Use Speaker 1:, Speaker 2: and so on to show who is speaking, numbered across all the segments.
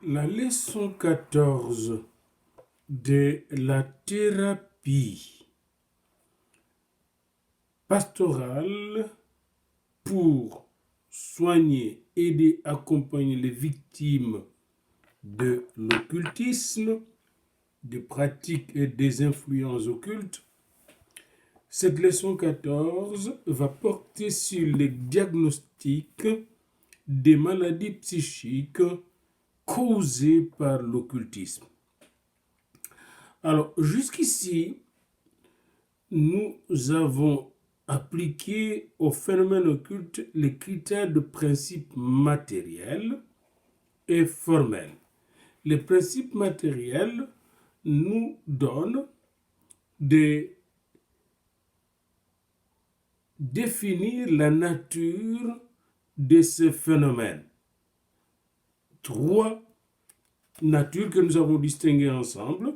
Speaker 1: La leçon 14 de la thérapie pastorale pour soigner, aider, accompagner les victimes de l'occultisme, des pratiques et des influences occultes. Cette leçon 14 va porter sur les diagnostics des maladies psychiques causées par l'occultisme. Alors, jusqu'ici, nous avons appliqué au phénomène occulte les critères de principe matériel et formel. Les principes matériels nous donnent de définir la nature de ce phénomène. Trois natures que nous avons distinguées ensemble.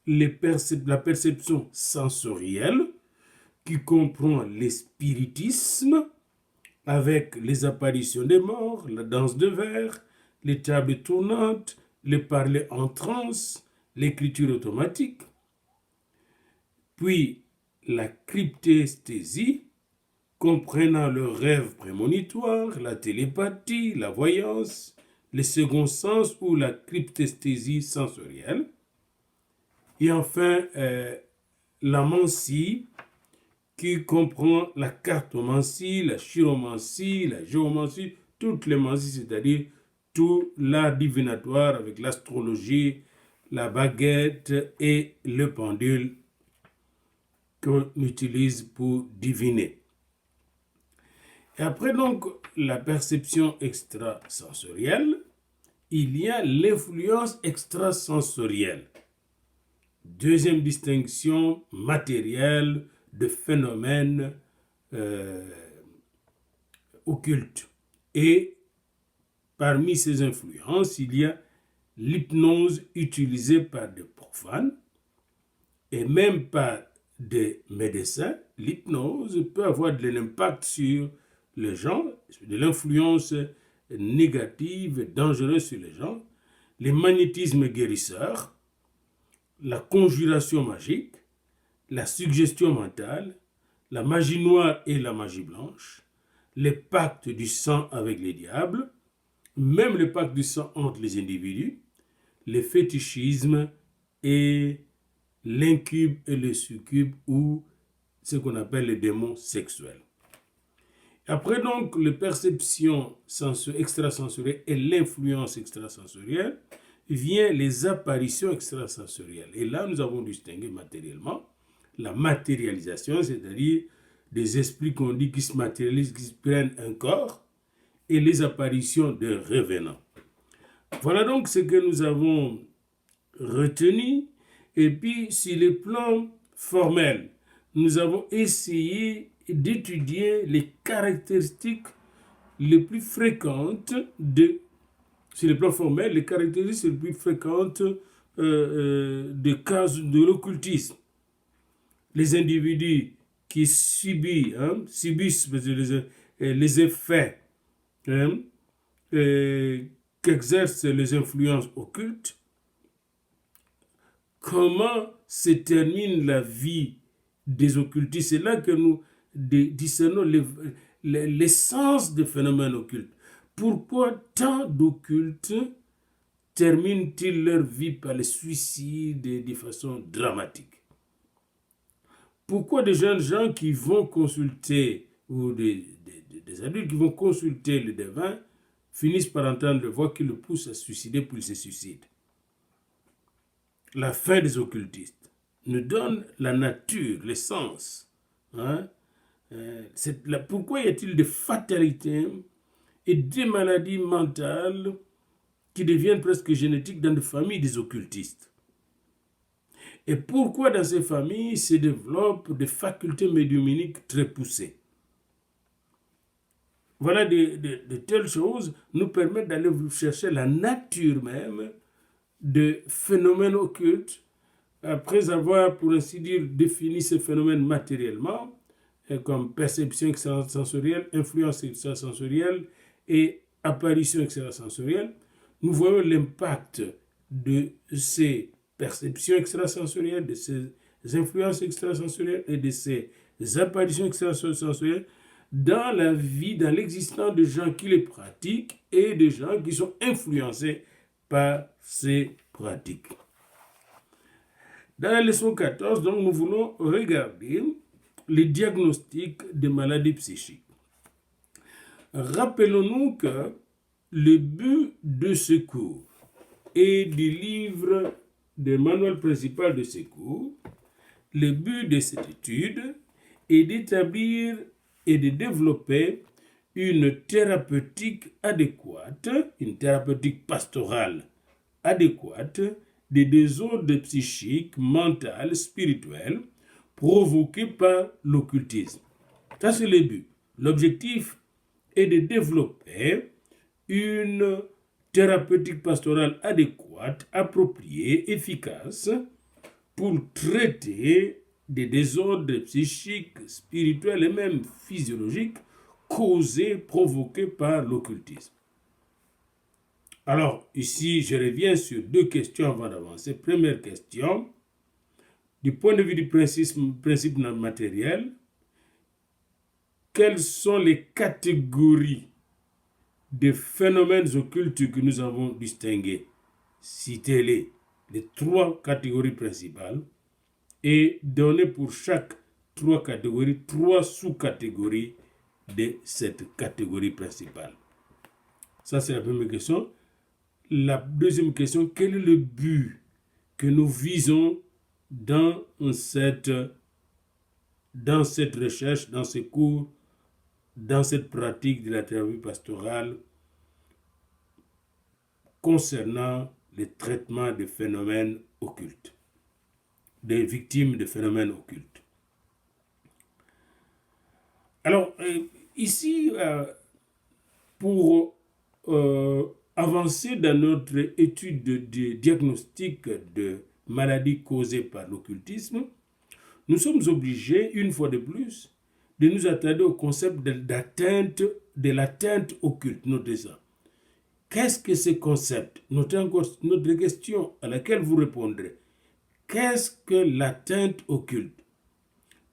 Speaker 1: La perception sensorielle, qui comprend l'espiritisme, avec les apparitions des morts, la danse de verre, les tables tournantes, le parler en transe, l'écriture automatique. Puis la cryptesthésie, comprenant le rêve prémonitoire, la télépathie, la voyance, les seconds sens ou la cryptesthésie sensorielle. Et enfin, la mancie, qui comprend la cartomancie, la chiromancie, la géomancie, toutes les mancies, c'est-à-dire tout l'art divinatoire avec l'astrologie, la baguette et le pendule qu'on utilise pour diviner. Et après donc la perception extrasensorielle, il y a l'influence extrasensorielle. Deuxième distinction matérielle de phénomènes occultes. Et parmi ces influences, il y a l'hypnose utilisée par des profanes et même par des médecins. L'hypnose peut avoir de l'impact sur les gens, de l'influence négative et dangereuse sur les gens. Les magnétismes guérisseurs, la conjuration magique, la suggestion mentale, la magie noire et la magie blanche, les pactes du sang avec les diables, même le pacte du sang entre les individus, le fétichisme et l'incube et le succube ou ce qu'on appelle les démons sexuels. Après donc les perceptions extrasensorielles et l'influence extrasensorielle, vient les apparitions extrasensorielles. Et là, nous avons distingué matériellement la matérialisation, c'est-à-dire des esprits qu'on dit qui se matérialisent, qui prennent un corps, et les apparitions de revenants. Voilà donc ce que nous avons retenu. Et puis, sur le plan formel, nous avons essayé d'étudier les caractéristiques les plus fréquentes sur le plan formel, les caractéristiques les plus fréquentes des cas de l'occultisme. Les individus qui subissent les effets qu'exercent les influences occultes, comment se termine la vie des occultistes. C'est là que nous discernons l'essence des phénomènes occultes. Pourquoi tant d'occultes terminent-ils leur vie par le suicide de façon dramatique? Pourquoi des jeunes gens qui vont consulter, ou des adultes qui vont consulter le devin, finissent par entendre le voix qui le pousse à se suicider, puis ils se suicident? La fin des occultistes nous donne la nature, l'essence. Pourquoi y a-t-il des fatalités et des maladies mentales qui deviennent presque génétiques dans des familles des occultistes? Et pourquoi dans ces familles se développent des facultés médiumniques très poussées? Voilà de telles choses nous permettent d'aller chercher la nature même de phénomènes occultes, après avoir, pour ainsi dire, défini ces phénomènes matériellement, comme perception extrasensorielle, influence extrasensorielle et apparition extrasensorielle. nous voyons l'impact de ces perceptions extrasensorielles, de ces influences extrasensorielles et de ces apparitions extrasensorielles dans la vie, dans l'existence de gens qui les pratiquent et de gens qui sont influencés par ces pratiques. Dans la leçon 14, donc, nous voulons regarder les diagnostics des maladies psychiques. Rappelons-nous que le but de ce cours et du livre des manuels principal de ce cours, le but de cette étude est d'établir et de développer une thérapeutique adéquate, une thérapeutique pastorale adéquate des désordres psychiques, mentaux, spirituels provoqués par l'occultisme. Ça, c'est le but. L'objectif est de développer une thérapeutique pastorale adéquate, appropriée, efficace pour traiter des désordres psychiques, spirituels et même physiologiques causés, provoqués par l'occultisme. Alors, ici, je reviens sur deux questions avant d'avancer. Première question, du point de vue du principe matériel, quelles sont les catégories de phénomènes occultes que nous avons distingués? Citez-les, les trois catégories principales, et donnez pour chaque trois catégories, trois sous-catégories de cette catégorie principale. Ça, c'est la première question. La deuxième question, quel est le but que nous visons dans cette recherche, dans ce cours, dans cette pratique de la thérapie pastorale concernant le traitement des phénomènes occultes, des victimes de phénomènes occultes. Alors, ici, pour avancer dans notre étude de diagnostic de maladies causées par l'occultisme, nous sommes obligés, une fois de plus, de nous attarder au concept de l'atteinte occulte. Notez ça. Qu'est-ce que ce concept? Notez encore notre question à laquelle vous répondrez. Qu'est-ce que l'atteinte occulte?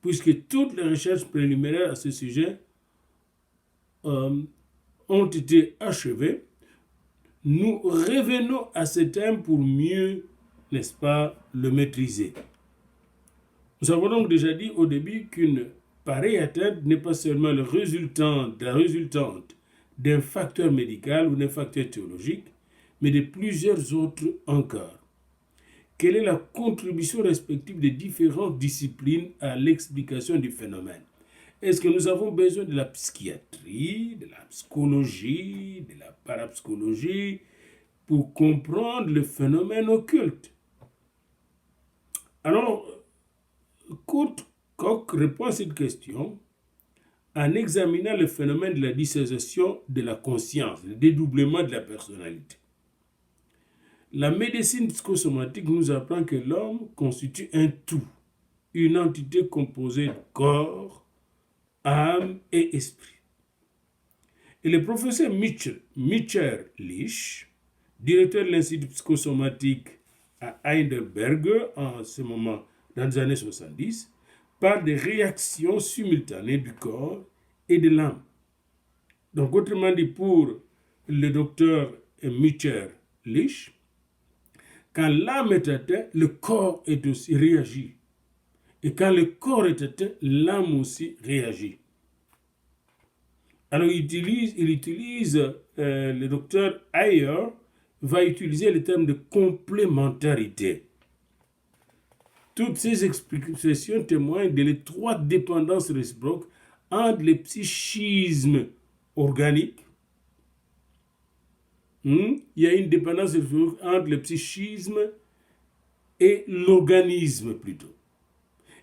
Speaker 1: Puisque toutes les recherches préliminaires à ce sujet ont été achevées, nous revenons à ce thème pour mieux, n'est-ce pas, le maîtriser. Nous avons donc déjà dit au début qu'une pareille atteinte n'est pas seulement la résultante d'un facteur médical ou d'un facteur théologique, mais de plusieurs autres encore. Quelle est la contribution respective des différentes disciplines à l'explication du phénomène? Est-ce que nous avons besoin de la psychiatrie, de la psychologie, de la parapsychologie pour comprendre le phénomène occulte? Alors, Kurt Koch répond à cette question en examinant le phénomène de la dissociation de la conscience, le dédoublement de la personnalité. La médecine psychosomatique nous apprend que l'homme constitue un tout, une entité composée de corps, âme et esprit. Et le professeur Michael Lisch, directeur de l'Institut psychosomatique à Heidelberg en ce moment, dans les années 70, parle des réactions simultanées du corps et de l'âme. Donc, autrement dit, pour le docteur Michael Lisch, quand l'âme est atteinte, le corps est aussi réagi. Et quand le corps est atteint, l'âme aussi réagit. Alors, le docteur Ayer va utiliser le terme de complémentarité. Toutes ces explications témoignent de l'étroite dépendance réciproque entre le psychisme organique. Il y a une dépendance réciproque entre le psychisme et l'organisme plutôt.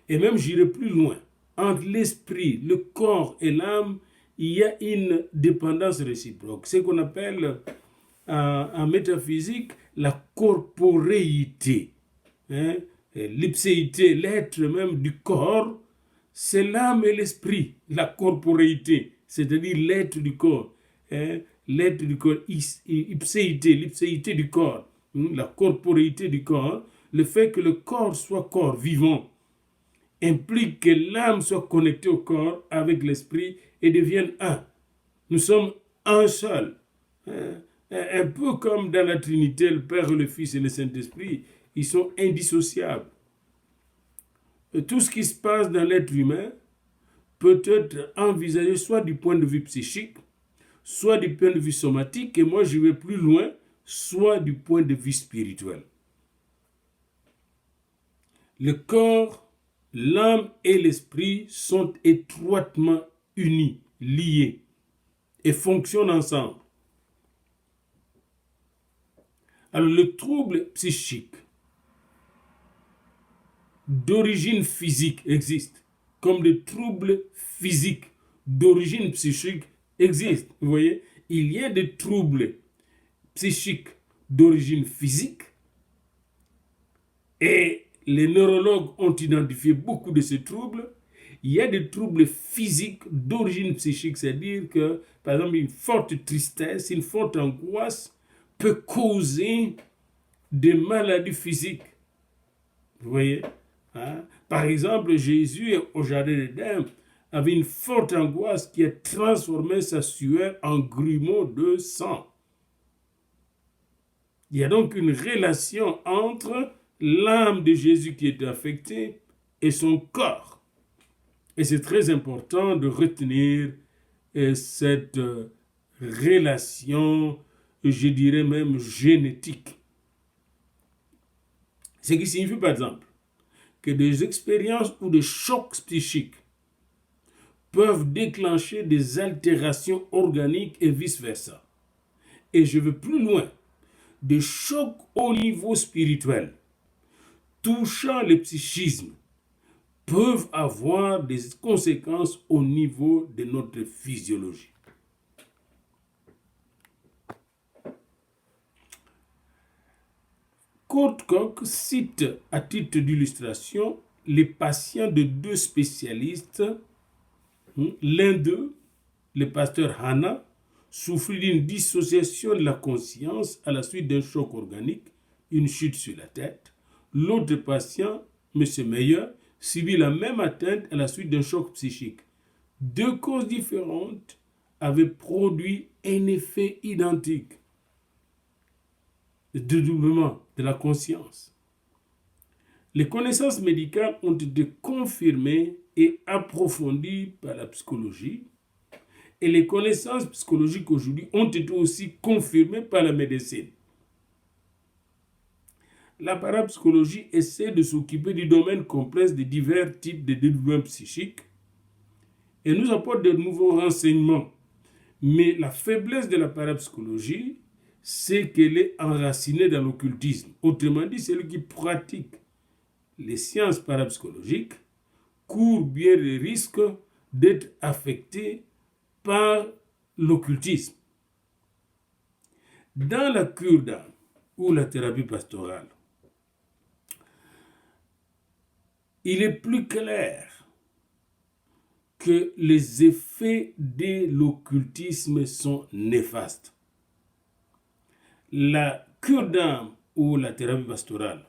Speaker 1: Et même j'irai plus loin. Entre l'esprit, le corps et l'âme, il y a une dépendance réciproque. C'est ce qu'on appelle en métaphysique la corporéité. L'ipséité, l'être même du corps, c'est l'âme et l'esprit, la corporéité, c'est-à-dire l'être du corps. l'être du corps, l'ipséité du corps, la corporéité du corps, le fait que le corps soit corps vivant, implique que l'âme soit connectée au corps avec l'esprit et devienne un. Nous sommes un seul. Un peu comme dans la Trinité, le Père, le Fils et le Saint-Esprit, ils sont indissociables. Tout ce qui se passe dans l'être humain peut être envisagé soit du point de vue psychique, soit du point de vue somatique, et moi je vais plus loin, soit du point de vue spirituel. Le corps, l'âme et l'esprit sont étroitement unis, liés, et fonctionnent ensemble. Alors le trouble psychique d'origine physique existe, comme des troubles physiques d'origine psychique existent. Vous voyez, il y a des troubles psychiques d'origine physique et les neurologues ont identifié beaucoup de ces troubles. Il y a des troubles physiques d'origine psychique, c'est-à-dire que, par exemple, une forte tristesse, une forte angoisse peut causer des maladies physiques. Vous voyez, hein? Par exemple, Jésus au jardin d'Éden avait une forte angoisse qui a transformé sa sueur en grumeaux de sang. Il y a donc une relation entre l'âme de Jésus qui est affectée et son corps. Et c'est très important de retenir cette relation, je dirais même génétique. Ce qui signifie par exemple que des expériences ou des chocs psychiques peuvent déclencher des altérations organiques et vice-versa. Et je vais plus loin, des chocs au niveau spirituel touchant le psychisme peuvent avoir des conséquences au niveau de notre physiologie. Kurt Koch cite à titre d'illustration les patients de deux spécialistes. L'un d'eux, le pasteur Hanna, souffrit d'une dissociation de la conscience à la suite d'un choc organique, une chute sur la tête. L'autre patient, M. Meyer, subit la même atteinte à la suite d'un choc psychique. Deux causes différentes avaient produit un effet identique. Le dédoublement de la conscience. Les connaissances médicales ont été confirmées et approfondies par la psychologie, et les connaissances psychologiques aujourd'hui ont été aussi confirmées par la médecine. La parapsychologie essaie de s'occuper du domaine complexe des divers types de dédoublements psychiques et nous apporte de nouveaux renseignements. Mais la faiblesse de la parapsychologie, c'est qu'elle est enracinée dans l'occultisme. Autrement dit, celui qui pratique les sciences parapsychologiques court bien le risque d'être affecté par l'occultisme. Dans la cure d'âme ou la thérapie pastorale, il est plus clair que les effets de l'occultisme sont néfastes. La cure d'âme ou la thérapie pastorale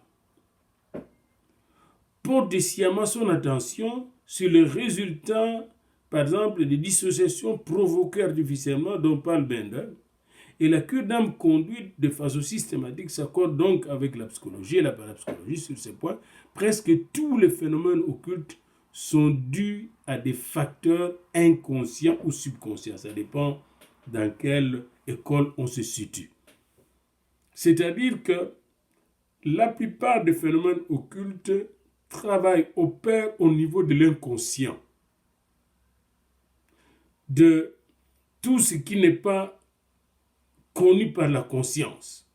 Speaker 1: porte sciemment son attention sur les résultats, par exemple, des dissociations provoquées artificiellement dont parle Bender, et la cure d'âme conduite de façon systématique s'accorde donc avec la psychologie et la parapsychologie sur ce point. Presque tous les phénomènes occultes sont dus à des facteurs inconscients ou subconscients. Ça dépend dans quelle école on se situe. C'est-à-dire que la plupart des phénomènes occultes opèrent au niveau de l'inconscient, de tout ce qui n'est pas connu par la conscience.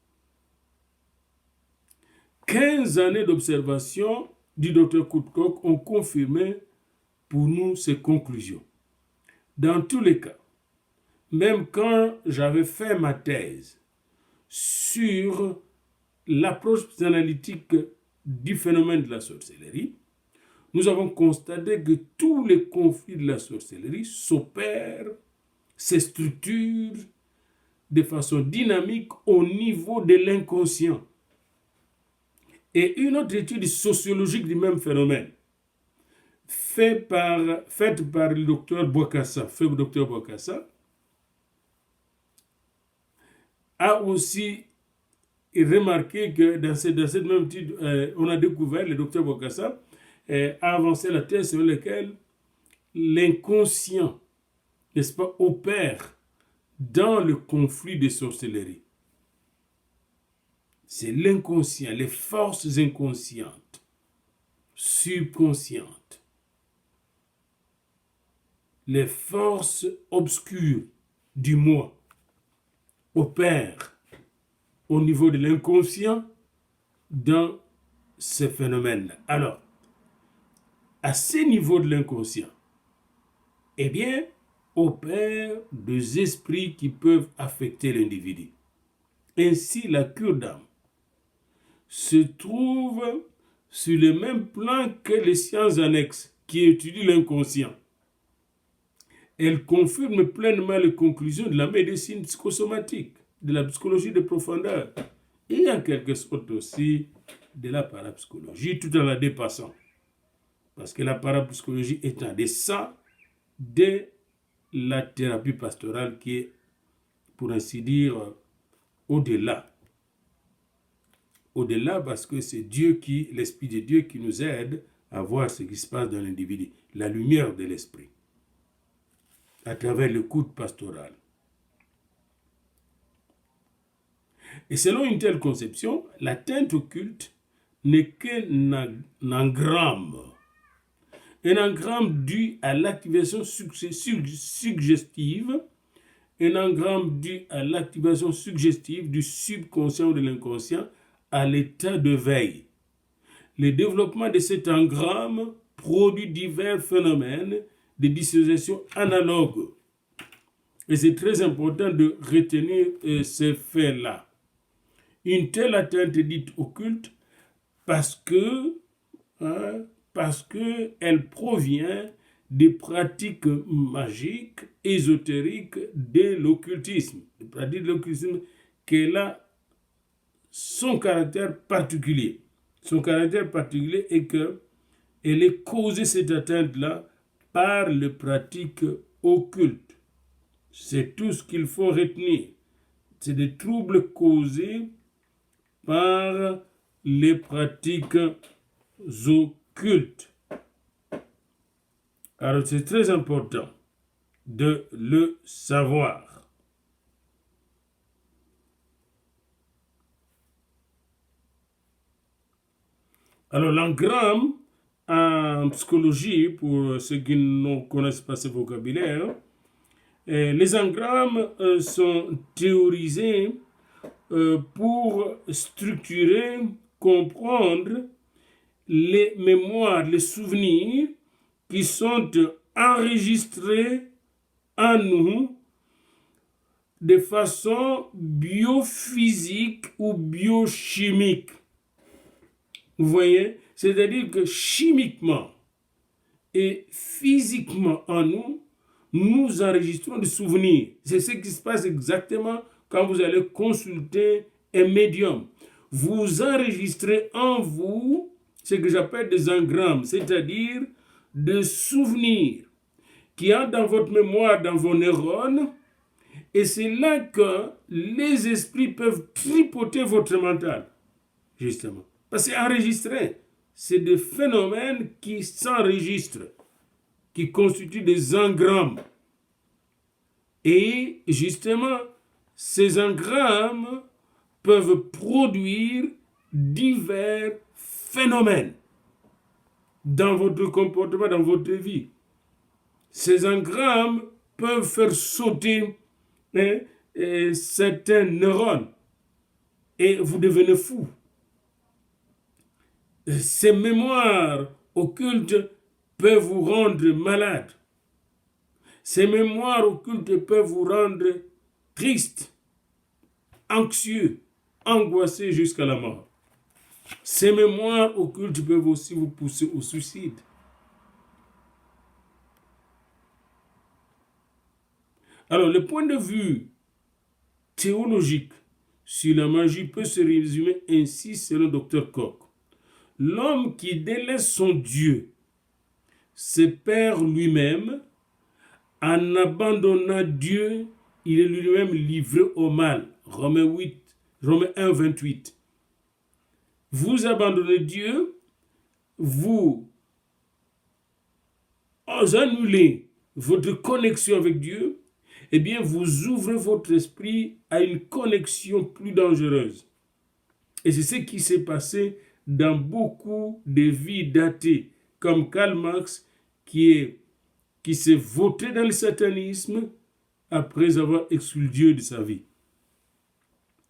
Speaker 1: 15 années d'observation du Dr. Kurt Koch ont confirmé pour nous ces conclusions. Dans tous les cas, même quand j'avais fait ma thèse sur l'approche psychanalytique du phénomène de la sorcellerie, nous avons constaté que tous les conflits de la sorcellerie s'opèrent, se structurent de façon dynamique au niveau de l'inconscient. Et une autre étude sociologique du même phénomène, faite par le docteur Bokassa, a aussi remarqué que dans cette même étude, on a découvert, le docteur Bokassa a avancé la thèse sur laquelle l'inconscient, n'est-ce pas, opère dans le conflit de sorcellerie. C'est l'inconscient, les forces inconscientes, subconscientes, les forces obscures du moi opèrent au niveau de l'inconscient dans ce phénomène-là. Alors, à ce niveau de l'inconscient, eh bien, opèrent des esprits qui peuvent affecter l'individu. Ainsi, la cure d'âme se trouve sur le même plan que les sciences annexes qui étudient l'inconscient. Elle confirme pleinement les conclusions de la médecine psychosomatique, de la psychologie de profondeur et en quelque sorte aussi de la parapsychologie, tout en la dépassant. Parce que la parapsychologie est en deçà de la thérapie pastorale qui est, pour ainsi dire, au-delà. Au-delà parce que c'est l'Esprit de Dieu qui nous aide à voir ce qui se passe dans l'individu, la lumière de l'Esprit, à travers l'écoute pastorale. Et selon une telle conception, l'atteinte occulte n'est qu'un engramme. Un engramme dû à l'activation suggestive, un engramme dû à l'activation suggestive du subconscient ou de l'inconscient à l'état de veille. Le développement de cet engramme produit divers phénomènes de dissociation analogues. Et c'est très important de retenir ces faits-là. Une telle atteinte est dite occulte parce que elle provient des pratiques magiques, ésotériques de l'occultisme. Les pratiques de l'occultisme qu'elle a son caractère particulier. Son caractère particulier est que elle est causée, cette atteinte-là, par les pratiques occultes. C'est tout ce qu'il faut retenir. C'est des troubles causés par les pratiques occultes. Alors c'est très important de le savoir. Alors l'engramme en psychologie, pour ceux qui ne connaissent pas ce vocabulaire, les engrammes sont théorisés pour structurer, comprendre les mémoires, les souvenirs qui sont enregistrés en nous de façon biophysique ou biochimique. Vous voyez? C'est-à-dire que chimiquement et physiquement en nous, nous enregistrons des souvenirs. C'est ce qui se passe exactement quand vous allez consulter un médium. Vous enregistrez en vous ce que j'appelle des engrammes, c'est-à-dire des souvenirs qui entrent dans votre mémoire, dans vos neurones, et c'est là que les esprits peuvent tripoter votre mental, justement. Parce que c'est enregistré. C'est des phénomènes qui s'enregistrent, qui constituent des engrammes. Et justement, ces engrammes peuvent produire divers phénomènes dans votre comportement, dans votre vie. Ces engrammes peuvent faire sauter certains neurones et vous devenez fou. Ces mémoires occultes peuvent vous rendre malade. Ces mémoires occultes peuvent vous rendre triste, anxieux, angoissé jusqu'à la mort. Ces mémoires occultes peuvent aussi vous pousser au suicide. Alors, le point de vue théologique sur la magie peut se résumer ainsi selon Dr. Koch. L'homme qui délaisse son Dieu se perd lui-même. En abandonnant Dieu, il est lui-même livré au mal. Romains 1, 28. Vous abandonnez Dieu, vous annulez votre connexion avec Dieu, eh bien, vous ouvrez votre esprit à une connexion plus dangereuse. Et c'est ce qui s'est passé dans beaucoup de vies d'athées, comme Karl Marx, qui s'est vautré dans le satanisme après avoir exclu Dieu de sa vie.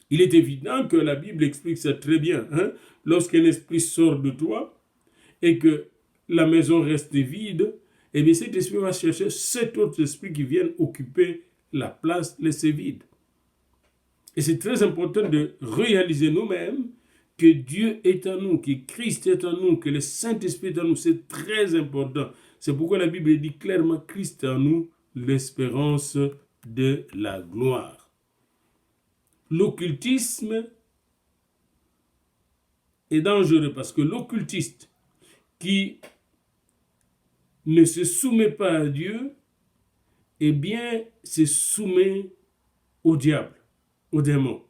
Speaker 1: Il est évident que la Bible explique ça très bien. Lorsqu'un esprit sort de toi et que la maison reste vide, eh bien cet esprit va chercher cet autre esprit qui vient occuper la place laissée vide. Et c'est très important de réaliser nous-mêmes que Dieu est en nous, que Christ est en nous, que le Saint-Esprit est en nous. C'est très important. C'est pourquoi la Bible dit clairement Christ est en nous, l'espérance de la gloire. L'occultisme est dangereux parce que l'occultiste qui ne se soumet pas à Dieu, eh bien, se soumet au diable, au démon.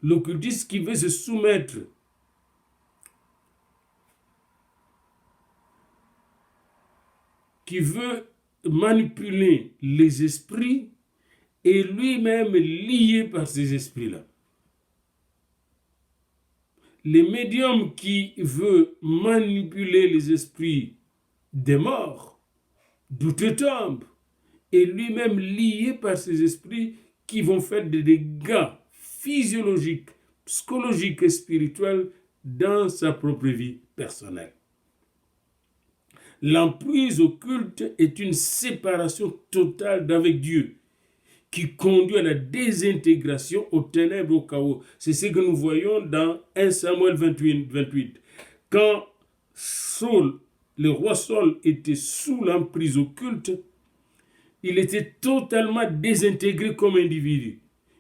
Speaker 1: L'occultiste qui veut se soumettre qui veut manipuler les esprits est lui-même lié par ces esprits-là. Les médiums qui veulent manipuler les esprits des morts, d'outre-tombe, est lui-même lié par ces esprits qui vont faire des dégâts physiologiques, psychologiques et spirituels dans sa propre vie personnelle. L'emprise occulte est une séparation totale d'avec Dieu qui conduit à la désintégration, aux ténèbres, au chaos. C'est ce que nous voyons dans 1 Samuel 28. Quand Saul, le roi Saul, était sous l'emprise occulte, il était totalement désintégré comme individu.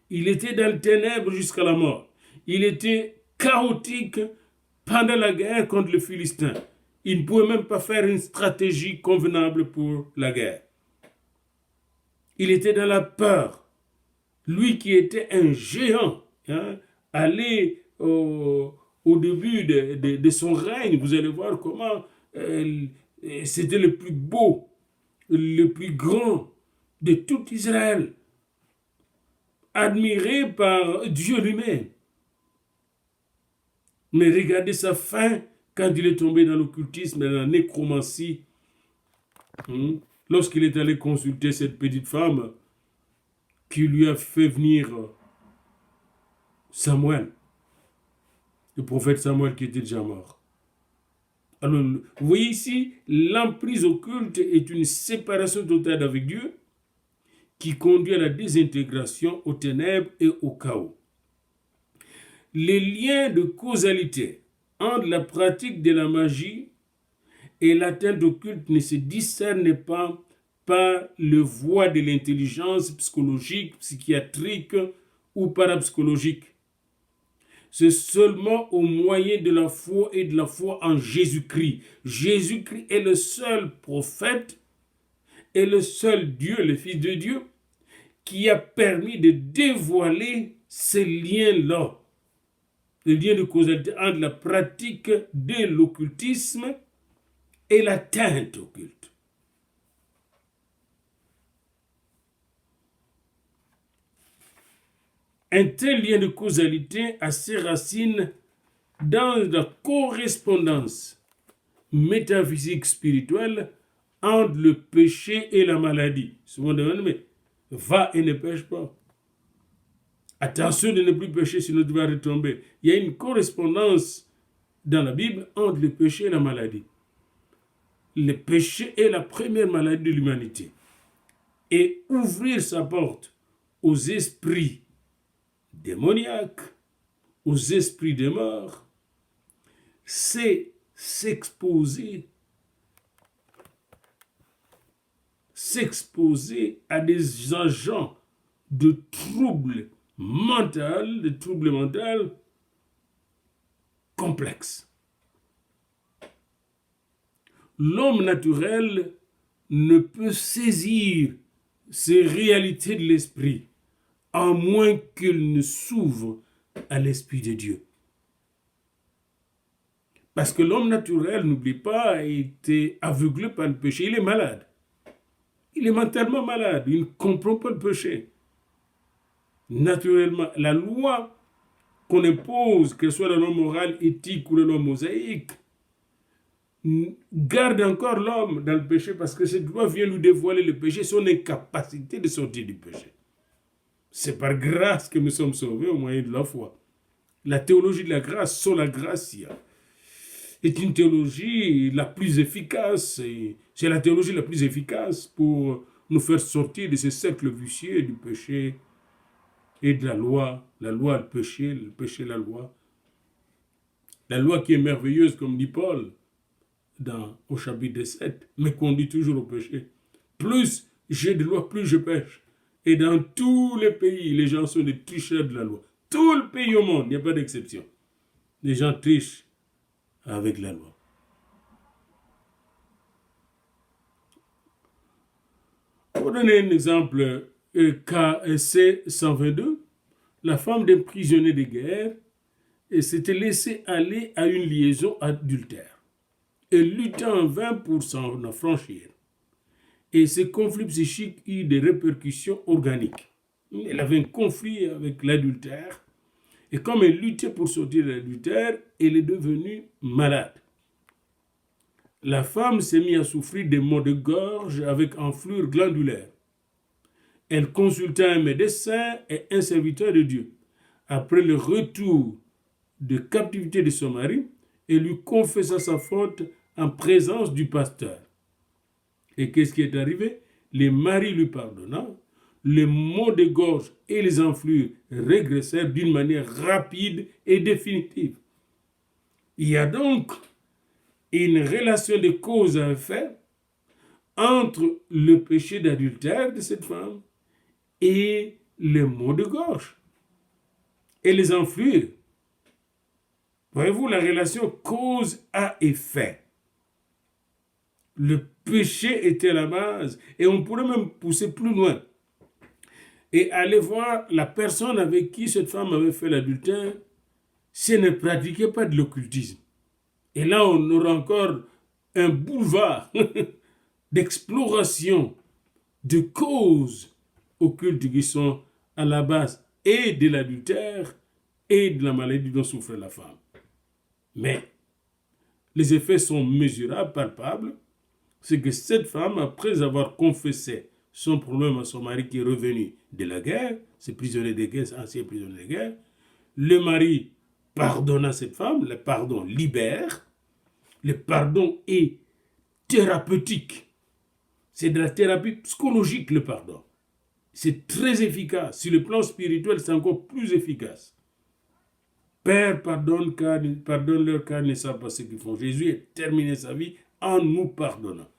Speaker 1: Il était dans les ténèbres jusqu'à la mort. Il était chaotique pendant la guerre contre les Philistins. Il ne pouvait même pas faire une stratégie convenable pour la guerre. Il était dans la peur. Lui qui était un géant, allé au début de son règne, vous allez voir comment c'était le plus beau, le plus grand de tout Israël, admiré par Dieu lui-même. Mais regardez sa fin quand il est tombé dans l'occultisme, dans la nécromancie, lorsqu'il est allé consulter cette petite femme qui lui a fait venir Samuel, le prophète Samuel qui était déjà mort. Alors, vous voyez ici, l'emprise occulte est une séparation totale avec Dieu qui conduit à la désintégration, aux ténèbres et au chaos. Les liens de causalité entre la pratique de la magie et l'atteinte occulte ne se discernent pas par le voie de l'intelligence psychologique, psychiatrique ou parapsychologique. C'est seulement au moyen de la foi et de la foi en Jésus-Christ. Jésus-Christ est le seul prophète et le seul Dieu, le Fils de Dieu, qui a permis de dévoiler ces liens-là. Le lien de causalité entre la pratique de l'occultisme et l'atteinte occulte. Un tel lien de causalité a ses racines dans la correspondance métaphysique spirituelle entre le péché et la maladie. Souvent demande, mais va et ne pêche pas. Attention de ne plus pécher, sinon tu vas retomber. Il y a une correspondance dans la Bible entre le péché et la maladie. Le péché est la première maladie de l'humanité. Et ouvrir sa porte aux esprits démoniaques, aux esprits des morts, c'est s'exposer à des agents de troubles mentales, des troubles mentaux complexes. L'homme naturel ne peut saisir ces réalités de l'esprit à moins qu'il ne s'ouvre à l'Esprit de Dieu. Parce que l'homme naturel, n'oublie pas, a été aveuglé par le péché. Il est malade. Il est mentalement malade. Il ne comprend pas le péché. Naturellement, la loi qu'on impose, que ce soit la loi morale, éthique ou la loi mosaïque, garde encore l'homme dans le péché parce que cette loi vient lui dévoiler le péché, son incapacité de sortir du péché. C'est par grâce que nous sommes sauvés au moyen de la foi. La théologie de la grâce, sola gratia, est une théologie la plus efficace. C'est la théologie la plus efficace pour nous faire sortir de ce cercle vicieux du péché et de la loi, le péché, la loi. La loi qui est merveilleuse, comme dit Paul au chapitre 7, me conduit toujours au péché. Plus j'ai de loi, plus je pêche. Et dans tous les pays, les gens sont des tricheurs de la loi. Tout le pays au monde, il n'y a pas d'exception. Les gens trichent avec la loi. Pour donner un exemple, KC 122, la femme d'un prisonnier de guerre s'était laissée aller à une liaison adultère et lutta en vain pour s'en affranchir. Et ce conflit psychique eut des répercussions organiques. Elle avait un conflit avec l'adultère et comme elle luttait pour sortir de l'adultère, elle est devenue malade. La femme s'est mise à souffrir des maux de gorge avec enflure glandulaire. Elle consulta un médecin et un serviteur de Dieu. Après le retour de captivité de son mari, elle lui confessa sa faute en présence du pasteur. Et qu'est-ce qui est arrivé? Le mari lui pardonna, les maux de gorge et les enflures régressèrent d'une manière rapide et définitive. Il y a donc une relation de cause à effet entre le péché d'adultère de cette femme et les maux de gorge et les enflures. Voyez-vous la relation cause à effet. Le péché était la base et on pourrait même pousser plus loin et aller voir la personne avec qui cette femme avait fait l'adultère si elle ne pratiquait pas de l'occultisme. Et là, on aura encore un boulevard d'exploration de causes occultes qui sont à la base et de l'adultère et de la maladie dont souffrait la femme. Mais les effets sont mesurables, palpables. C'est que cette femme, après avoir confessé son problème à son mari qui est revenu de la guerre, c'est prisonnier de guerre, ancien prisonnier de guerre, le mari pardonna cette femme, le pardon libère, le pardon est thérapeutique. C'est de la thérapie psychologique, le pardon. C'est très efficace. Sur le plan spirituel, c'est encore plus efficace. Père, pardonne-leur car ils ne savent pas ce qu'ils font. Jésus a terminé sa vie en nous pardonnant.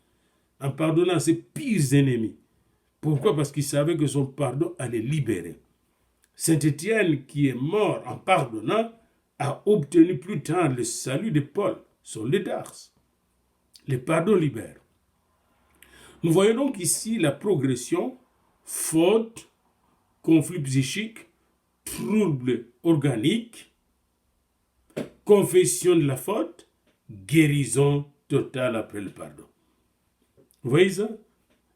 Speaker 1: En pardonnant ses pires ennemis. Pourquoi? Parce qu'il savait que son pardon allait libérer. Saint Étienne, qui est mort en pardonnant, a obtenu plus tard le salut de Paul, son Lédars. Le pardon libère. Nous voyons donc ici la progression, faute, conflit psychique, trouble organique, confession de la faute, guérison totale après le pardon. Vous voyez ça?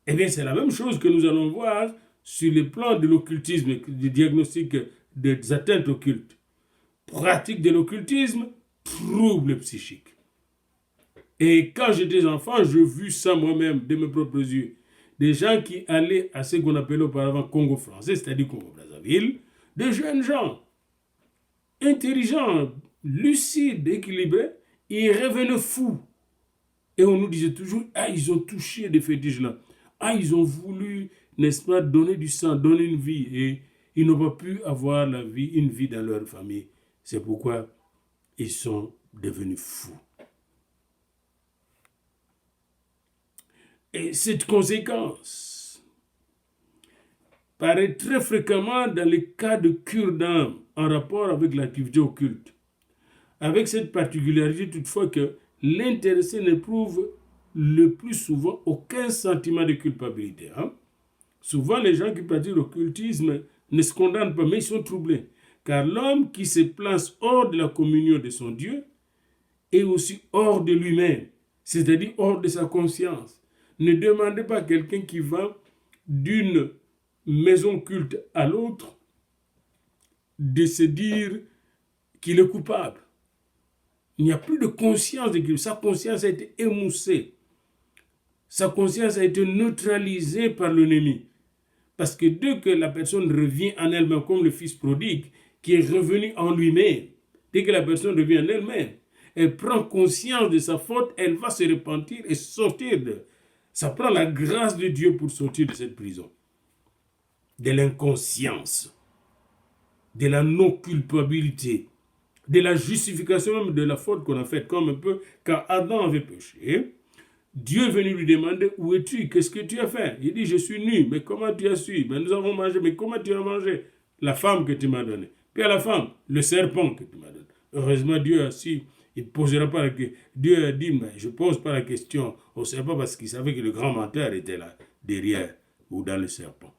Speaker 1: Eh bien, c'est la même chose que nous allons voir sur le plan de l'occultisme, du diagnostic des atteintes occultes. Pratique de l'occultisme, trouble psychique. Et quand j'étais enfant, j'ai vu ça moi-même de mes propres yeux. Des gens qui allaient à ce qu'on appelait auparavant Congo français, c'est-à-dire Congo-Brazzaville, des jeunes gens intelligents, lucides, équilibrés, ils revenaient fous. Et on nous disait toujours, ah, ils ont touché des fétiches là. Ah, ils ont voulu, n'est-ce pas, donner du sang, donner une vie. Et ils n'ont pas pu avoir une vie dans leur famille. C'est pourquoi ils sont devenus fous. Et cette conséquence paraît très fréquemment dans les cas de cure d'âme en rapport avec l'activité occulte. Avec cette particularité toutefois que l'intéressé n'éprouve le plus souvent aucun sentiment de culpabilité. Souvent, les gens qui pratiquent l'occultisme ne se condamnent pas, mais ils sont troublés. Car l'homme qui se place hors de la communion de son Dieu est aussi hors de lui-même, c'est-à-dire hors de sa conscience. Ne demandez pas à quelqu'un qui va d'une maison culte à l'autre de se dire qu'il est coupable. Il n'y a plus de conscience de Dieu. Sa conscience a été émoussée. Sa conscience a été neutralisée par l'ennemi. Parce que dès que la personne revient en elle-même, comme le fils prodigue, qui est revenu en lui-même, dès que la personne revient en elle-même, elle prend conscience de sa faute, elle va se repentir et sortir de... Ça prend la grâce de Dieu pour sortir de cette prison. De l'inconscience, de la non-culpabilité, de la justification même de la faute qu'on a faite, comme un peu quand Adam avait péché. Dieu est venu lui demander, où es-tu? Qu'est-ce que tu as fait? Il dit, je suis nu. Mais comment tu as su? Mais nous avons mangé. Mais comment tu as mangé? La femme que tu m'as donnée. Puis à la femme, le serpent que tu m'as donné. Heureusement, Dieu a su. Il ne posera pas la question. Dieu a dit, mais je ne pose pas la question au serpent parce qu'il savait que le grand menteur était là, derrière ou dans le serpent.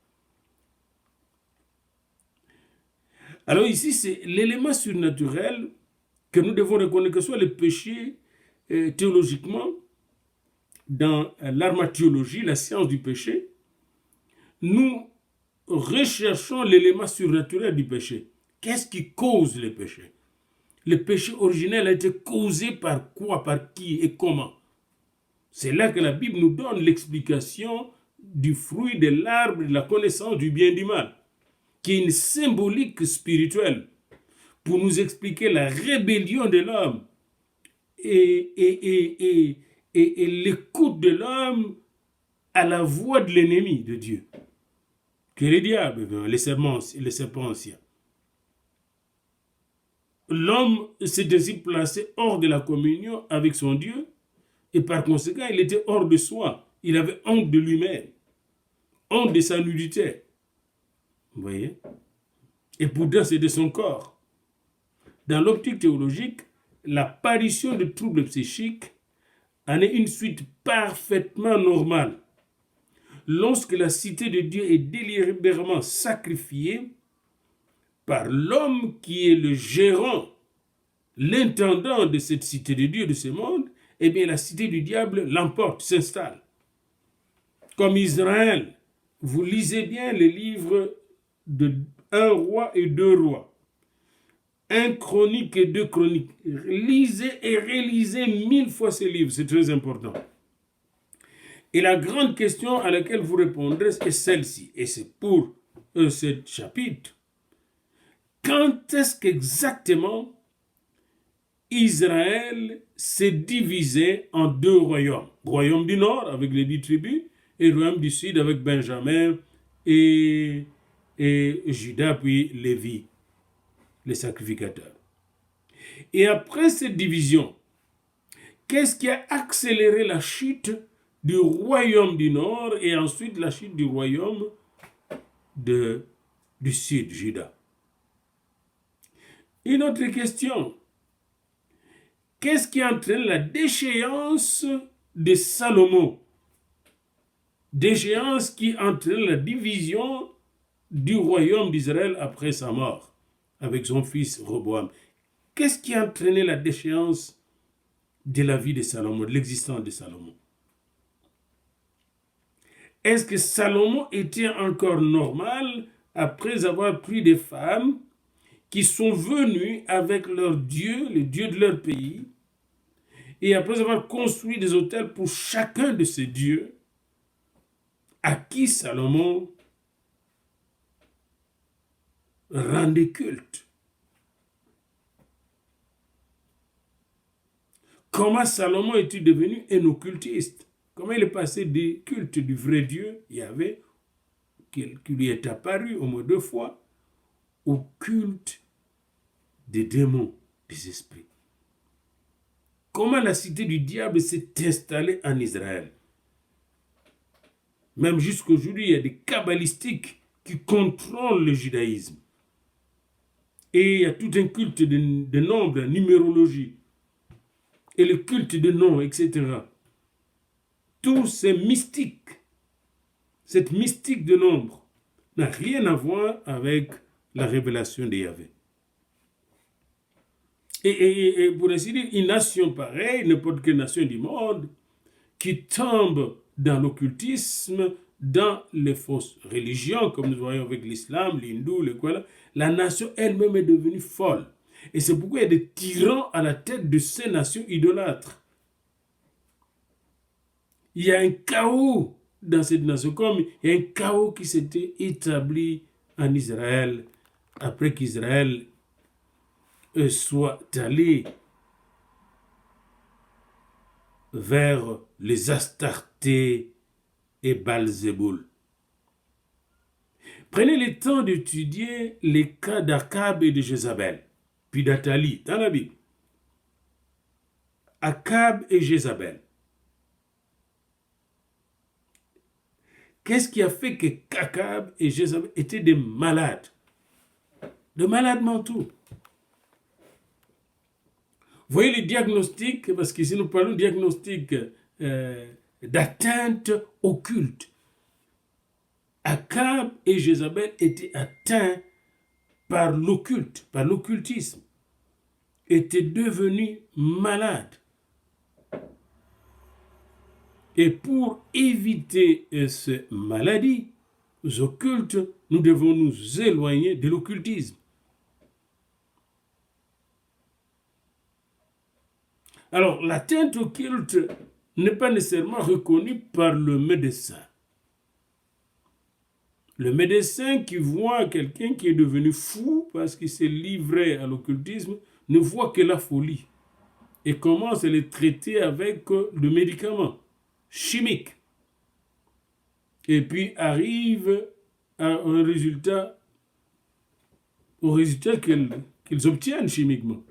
Speaker 1: Alors ici, c'est l'élément surnaturel que nous devons reconnaître, que ce soit le péché théologiquement, dans l'armathéologie, la science du péché, nous recherchons l'élément surnaturel du péché. Qu'est-ce qui cause le péché? Le péché originel a été causé par quoi, par qui et comment? C'est là que la Bible nous donne l'explication du fruit de l'arbre de la connaissance du bien et du mal, qui est une symbolique spirituelle pour nous expliquer la rébellion de l'homme et l'écoute de l'homme à la voix de l'ennemi de Dieu, que les diables, les serpents anciens. L'homme s'est ainsi placé hors de la communion avec son Dieu et par conséquent, il était hors de soi. Il avait honte de lui-même, honte de sa nudité. Vous voyez? Et pourtant, c'est de son corps. Dans l'optique théologique, l'apparition de troubles psychiques en est une suite parfaitement normale. Lorsque la cité de Dieu est délibérément sacrifiée par l'homme qui est le gérant, l'intendant de cette cité de Dieu, de ce monde, eh bien la cité du diable l'emporte, s'installe. Comme Israël, vous lisez bien les livres de 1 roi et 2 rois. 1 chronique et 2 chroniques. Lisez et relisez 1000 fois ces livres, c'est très important. Et la grande question à laquelle vous répondrez est celle-ci, et c'est pour ce chapitre. Quand est-ce qu'exactement Israël s'est divisé en 2 royaumes? Royaume du nord avec les 10 tribus et royaume du sud avec Benjamin et Juda puis Lévi, les sacrificateurs. Et après cette division, qu'est-ce qui a accéléré la chute du royaume du nord et ensuite la chute du royaume du sud, Juda? Une autre question. Qu'est-ce qui entraîne la déchéance de Salomon? Déchéance qui entraîne la division du royaume d'Israël après sa mort, avec son fils Roboam. Qu'est-ce qui a entraîné la déchéance de la vie de Salomon, de l'existence de Salomon? Est-ce que Salomon était encore normal après avoir pris des femmes qui sont venues avec leur Dieu, le Dieu de leur pays, et après avoir construit des autels pour chacun de ces dieux, à qui Salomon rendait culte? Comment Salomon est-il devenu un occultiste? Comment il est passé du culte du vrai Dieu, Yahvé, qui lui est apparu au moins 2 fois, au culte des démons, des esprits? Comment la cité du diable s'est installée en Israël? Même jusqu'aujourd'hui, il y a des kabbalistiques qui contrôle le judaïsme. Et il y a tout un culte de nombres, numérologie, et le culte de noms, etc. Tout c'est mystique. Cette mystique de nombre n'a rien à voir avec la révélation de Yahvé. Et pour ainsi dire, une nation pareille, n'importe quelle nation du monde, qui tombe dans l'occultisme, dans les fausses religions, comme nous voyons avec l'islam, l'hindou, le quoi, la nation elle-même est devenue folle. Et c'est pourquoi il y a des tyrans à la tête de ces nations idolâtres. Il y a un chaos dans cette nation, comme il y a un chaos qui s'était établi en Israël, après qu'Israël soit allé vers les Astartés et Baal-Zéboul. Prenez le temps d'étudier les cas d'Akab et de Jézabel, puis d'Athalie, dans la Bible. Akab et Jézabel. Qu'est-ce qui a fait que Akab et Jézabel étaient des malades mentaux? Voyez le diagnostic, parce qu'ici nous parlons de diagnostic d'atteinte occulte. Akab et Jézabel étaient atteints par l'occulte, par l'occultisme, étaient devenus malades. Et pour éviter ces maladies occultes, nous devons nous éloigner de l'occultisme. Alors, l'atteinte occulte n'est pas nécessairement reconnue par le médecin. Le médecin qui voit quelqu'un qui est devenu fou parce qu'il s'est livré à l'occultisme ne voit que la folie et commence à le traiter avec le médicament chimique. Et puis arrive au résultat qu'ils obtiennent chimiquement.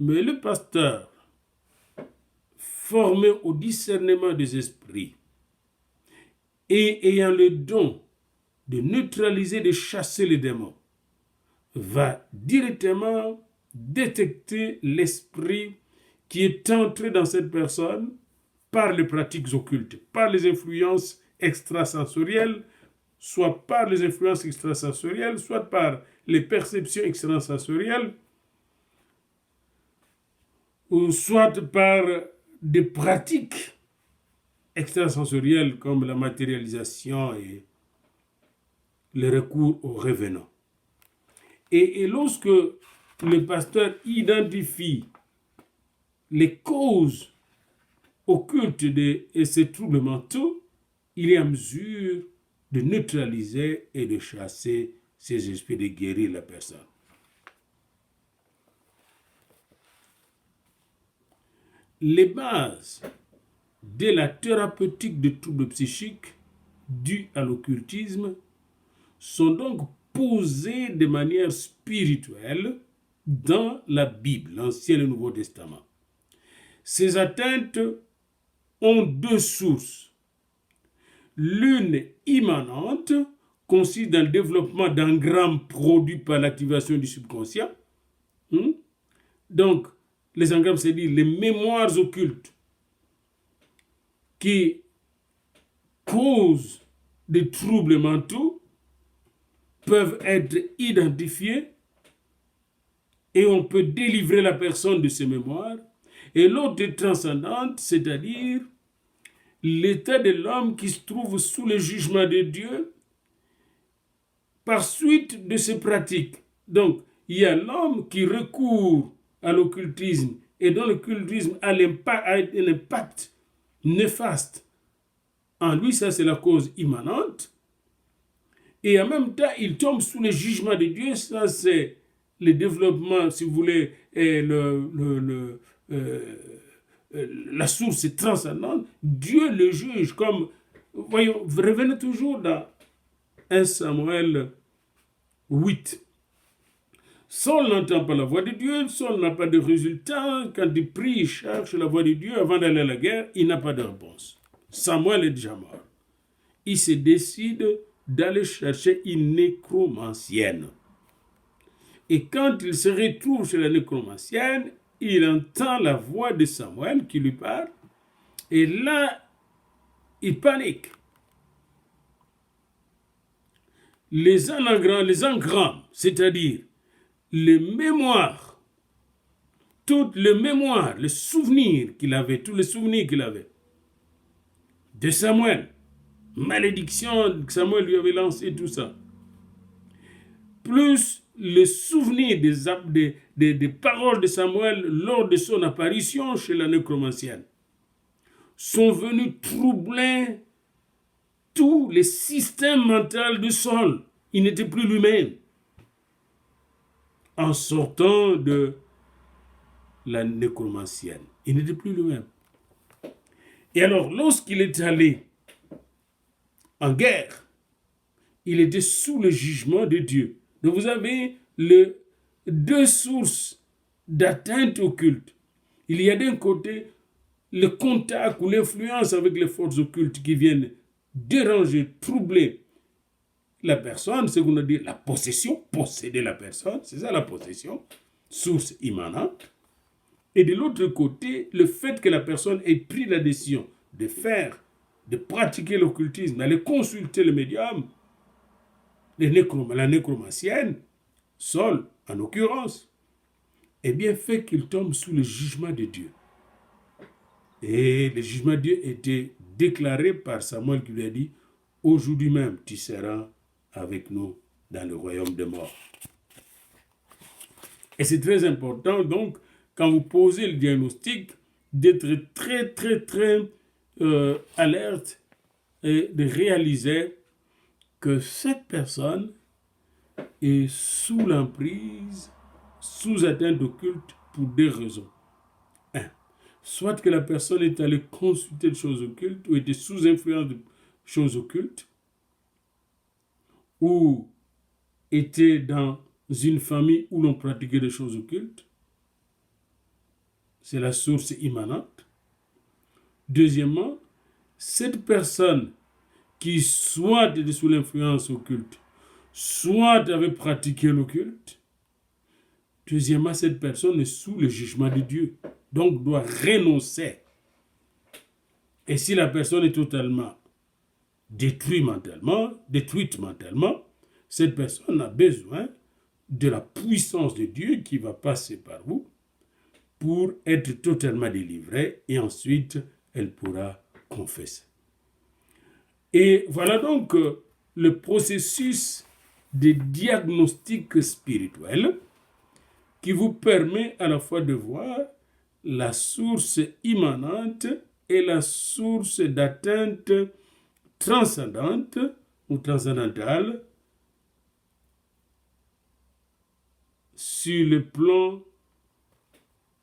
Speaker 1: Mais le pasteur, formé au discernement des esprits et ayant le don de neutraliser, de chasser les démons, va directement détecter l'esprit qui est entré dans cette personne par les pratiques occultes, par les influences extrasensorielles, soit par les influences extrasensorielles, soit par les perceptions extrasensorielles, ou soit par des pratiques extrasensorielles comme la matérialisation et le recours aux revenants. Et lorsque le pasteur identifie les causes occultes de ces troubles mentaux, il est en mesure de neutraliser et de chasser ces esprits, de guérir la personne. Les bases de la thérapeutique de troubles psychiques dus à l'occultisme sont donc posées de manière spirituelle dans la Bible, l'Ancien et le Nouveau Testament. Ces atteintes ont deux sources. L'une immanente consiste dans le développement d'engrammes produits par l'activation du subconscient. Donc, les engrammes, c'est-à-dire les mémoires occultes qui causent des troubles mentaux peuvent être identifiés et on peut délivrer la personne de ces mémoires. Et l'autre est transcendante, c'est-à-dire l'état de l'homme qui se trouve sous le jugement de Dieu par suite de ces pratiques. Donc, il y a l'homme qui recourt à l'occultisme et dont l'occultisme a un impact néfaste. En lui, ça c'est la cause immanente. Et en même temps, il tombe sous le jugement de Dieu. Ça c'est le développement, si vous voulez, et la source est transcendante. Dieu le juge comme, voyons, revenez toujours dans 1 Samuel 8. Saul n'entend pas la voix de Dieu, Saul n'a pas de résultat. Quand il prie, il cherche la voix de Dieu avant d'aller à la guerre, il n'a pas de réponse. Samuel est déjà mort. Il se décide d'aller chercher une nécromancienne. Et quand il se retrouve chez la nécromancienne, il entend la voix de Samuel qui lui parle. Et là, il panique. Les engrammes, c'est-à-dire les mémoires, toutes les mémoires, les souvenirs qu'il avait, tous les souvenirs qu'il avait de Samuel, malédiction que Samuel lui avait lancé, tout ça, plus les souvenirs des paroles de Samuel lors de son apparition chez la nécromancienne, sont venus troubler tous les systèmes mentaux de Saul. Il n'était plus lui-même. En sortant de la nécromancienne, il n'était plus lui-même. Et alors, lorsqu'il est allé en guerre, il était sous le jugement de Dieu. Donc vous avez deux sources d'atteinte au culte. Il y a d'un côté le contact ou l'influence avec les forces occultes qui viennent déranger, troubler la personne, ce qu'on a dit la possession, posséder la personne, c'est ça la possession, source immanente. Et de l'autre côté, le fait que la personne ait pris la décision de pratiquer l'occultisme, d'aller consulter le médium, la nécromancienne, Saul en l'occurrence, eh bien fait qu'il tombe sous le jugement de Dieu. Et le jugement de Dieu était déclaré par Samuel qui lui a dit, aujourd'hui même tu seras avec nous dans le royaume des morts. Et c'est très important donc, quand vous posez le diagnostic, d'être très très très alerte et de réaliser que cette personne est sous l'emprise, sous atteinte occulte pour deux raisons. Soit que la personne est allée consulter des choses occultes ou était sous influence de choses occultes, ou était dans une famille où l'on pratiquait des choses occultes. C'est la source immanente. Deuxièmement, cette personne qui soit était sous l'influence occulte, soit avait pratiqué l'occulte, deuxièmement, cette personne est sous le jugement de Dieu, donc doit renoncer. Et si la personne est totalement détruite mentalement, cette personne a besoin de la puissance de Dieu qui va passer par vous pour être totalement délivrée et ensuite elle pourra confesser. Et voilà donc le processus de diagnostic spirituel qui vous permet à la fois de voir la source immanente et la source d'atteinte transcendante ou transcendantale sur le plan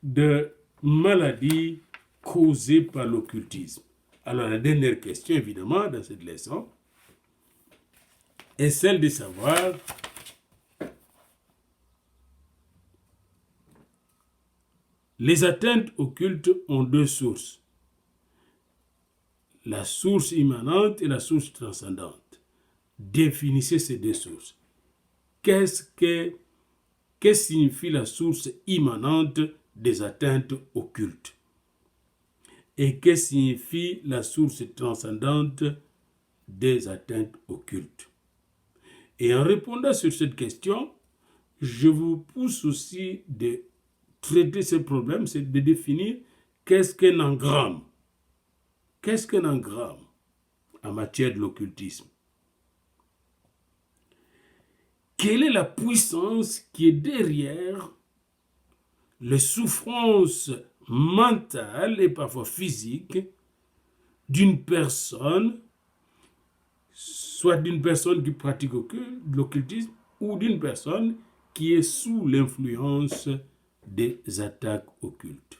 Speaker 1: de maladies causées par l'occultisme. Alors la dernière question, évidemment, dans cette leçon, est celle de savoir les atteintes occultes ont deux sources. La source immanente et la source transcendante. Définissez ces deux sources. Qu'est-ce que signifie la source immanente des atteintes occultes? Et que signifie la source transcendante des atteintes occultes? Et en répondant sur cette question, je vous pousse aussi de traiter ce problème, c'est de définir qu'est-ce qu'un engramme. Qu'est-ce qu'un engramme en matière de l'occultisme? Quelle est la puissance qui est derrière les souffrances mentales et parfois physiques d'une personne, soit d'une personne qui pratique l'occultisme ou d'une personne qui est sous l'influence des attaques occultes?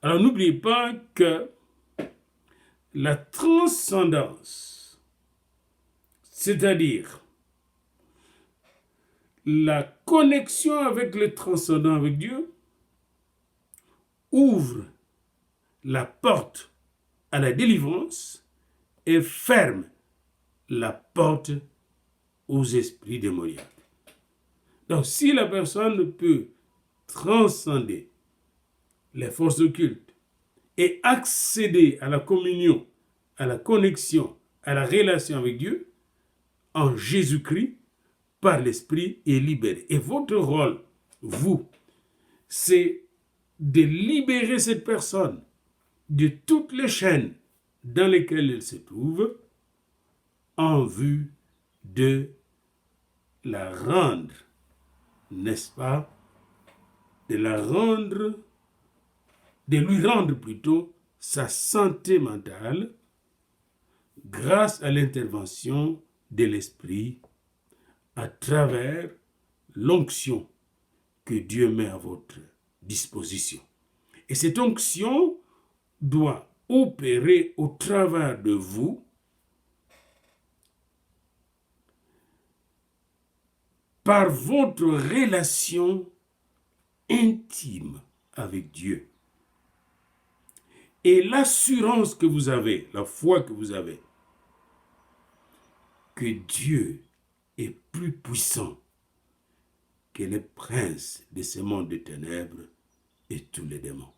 Speaker 1: Alors n'oubliez pas que la transcendance, c'est-à-dire la connexion avec le transcendant, avec Dieu, ouvre la porte à la délivrance et ferme la porte aux esprits démoniaques. Donc, si la personne peut transcender les forces occultes et accéder à la communion, à la connexion, à la relation avec Dieu, en Jésus-Christ, par l'Esprit, est libéré. Et votre rôle, vous, c'est de libérer cette personne de toutes les chaînes dans lesquelles elle se trouve, en vue de la rendre, n'est-ce pas, de lui rendre plutôt sa santé mentale grâce à l'intervention de l'Esprit à travers l'onction que Dieu met à votre disposition. Et cette onction doit opérer au travers de vous par votre relation intime avec Dieu. Et l'assurance que vous avez, la foi que vous avez, que Dieu est plus puissant que les princes de ce monde de ténèbres et tous les démons.